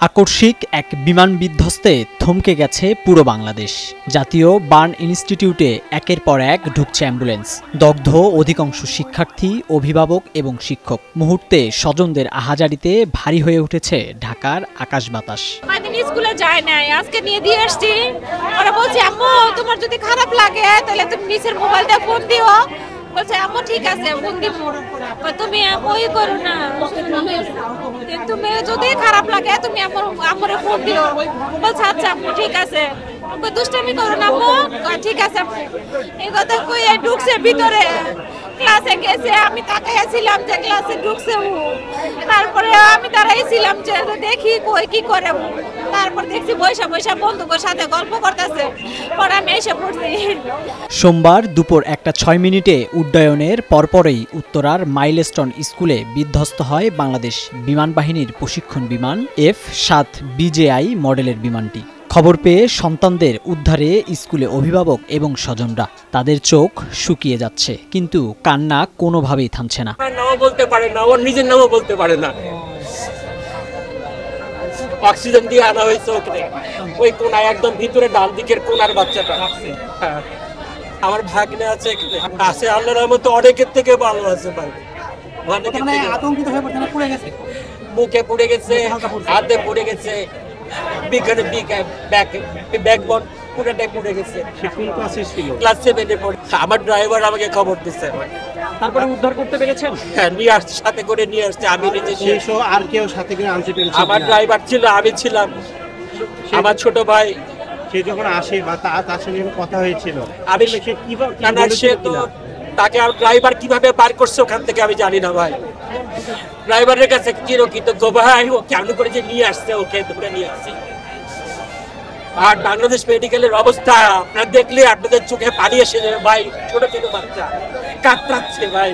আকস্মিক এক বিমান বিধ্বস্তে থমকে গেছে পুরো বাংলাদেশ। জাতীয় বার্ন ইনস্টিটিউটে একের পর এক ঢুকছে অ্যাম্বুলেন্স। দগ্ধ অধিকাংশ শিক্ষার্থী, অভিভাবক এবং শিক্ষক। মুহূর্তে স্বজনদের আহাজারিতে ভারী হয়ে উঠেছে ঢাকার আকাশ বাতাস। স্কুলে যায় নাই, আজকে নিয়ে দিয়ে আসছি। ওরা বলছে আম্মু তোমার যদি খারাপ লাগে তাহলে তুমি নিচের মোবাইল দিয়ে ফোন দিও। বলছে আম্মু ঠিক আছে ফোন দিব, তুমি ওই করো না, তুমি যদি খারাপ লাগে তুমি আমার ফোন দিও। বলছে আচ্ছা আম্মু ঠিক আছে, দুষ্টামি করো না আম্মু, ঠিক আছে। এই কথা কই ঢুকছে ভিতরে, ক্লাসে গেছে। আমি তাকাইছিলাম যে ক্লাসে ঢুকছে, তারপরে আমি দাঁড়াইছিলাম যে দেখি কই কি করে। তারপর দেখছি বৈশা বৈশা বন্ধুদের সাথে গল্প করতেছে, পরে আমি এসে পড়ছি। সোমবার দুপুর 1:06 উড্ডয়নের পরপরই উত্তরার মাইলস্টোন স্কুলে বিধ্বস্ত হয় বাংলাদেশ বিমান বাহিনীর প্রশিক্ষণ বিমান F-7 BJI মডেলের বিমানটি। খবর পেয়ে সন্তানদের উদ্ধারে স্কুলে অভিভাবক এবং স্বজনরা। তাদের চোখ শুকিয়ে যাচ্ছে, কিন্তু কান্না কোনোভাবেই থামছে না। নামও বলতে পারে না, ওর নিজের নামও বলতে পারে না। অক্সিজেন দিয়ে আনা হয়েছে ওখানে, ওই কোনায় একদম ভিতরে ডান দিকের কোনার বাচ্চাটা। হ্যাঁ, আমার ভাগ্নে আছে এখানে, আছে আল্লাহর রহমতে অনেকের থেকে ভালো আছে ভাই। আতঙ্কিত হয়ে পড়ছে না, পুড়ে গেছে, মুখে পুড়ে গেছে, হাতে পুড়ে গেছে, বিখানে ব্যাকবোন পুরোটাই পুড়ে গেছে। ক্লাস 7-এ পড়ে। আমার ড্রাইভার আমাকে খবর দিচ্ছে। তারপরে উদ্ধার করতে পেরেছেন? হ্যাঁ, নিয়ে আসছে, সাথে করে নিয়ে আসছে। আমি নিজে, আর কেউ সাথে করে আনতে পেরেছে? আমার ড্রাইভার ছিল, আমি ছিলাম, আমার ছোট ভাই। সে যখন আসে বা তার সঙ্গে কথা হয়েছিল, আমি সে তো তাকে আর ড্রাইভার কিভাবে বার করছে ওখান থেকে আমি জানি না ভাই। ড্রাইভারের কাছে চিরকৃতজ্ঞ ভাই, ও কেমন করে যে নিয়ে আসছে, ওকে ধরে নিয়ে আসছে। আর বাংলাদেশ মেডিকেলের অবস্থা আপনারা দেখলে আপনাদের চোখে পানি এসে যাবে ভাই। ছোট ছোট বাচ্চা কাতরাচ্ছে ভাই,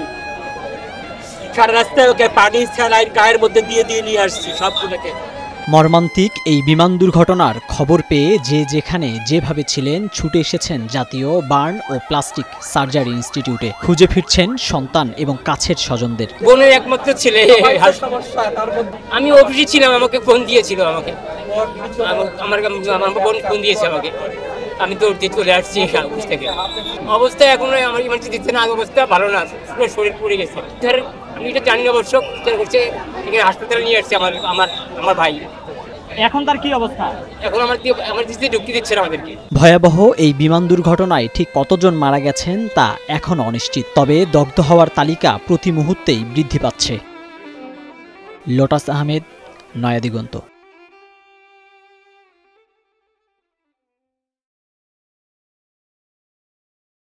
সারা রাস্তায় ওকে পানি স্যালাইন গায়ের মধ্যে দিয়ে নিয়ে আসছি সবগুলোকে। মর্মান্তিক এই বিমান দুর্ঘটনার খবর পেয়ে যে যেখানে যেভাবে ছিলেন ছুটে এসেছেন জাতীয় বার্ন ও প্লাস্টিক সার্জারি ইনস্টিটিউটে। খুঁজে ফিরছেন সন্তান এবং কাছের স্বজনদের। বোনের একমাত্র ছেলে, আমি অফিসে ছিলাম, আমাকে ফোন দিয়েছিল, আমাকে আমার বোন ফোন দিয়েছে আমাকে। আমি তো চলে আসছি অফিস থেকে। অবস্থা এখন আমার ইমার্জেন্সি দিচ্ছে না, অবস্থা ভালো না, পুরো শরীর পুড়ে গেছে। আমি এটা জানি না অবশ্য, হচ্ছে এখানে হাসপাতালে নিয়ে আসছে আমার ভাই। এখন তার কি অবস্থা? এখন আমার ঢুকতে দিচ্ছে না আমাদেরকে। ভয়াবহ এই বিমান দুর্ঘটনায় ঠিক কতজন মারা গেছেন তা এখনো অনিশ্চিত, তবে দগ্ধ হওয়ার তালিকা প্রতি মুহূর্তেই বৃদ্ধি পাচ্ছে। লোটাস আহমেদ, নয়া দিগন্ত।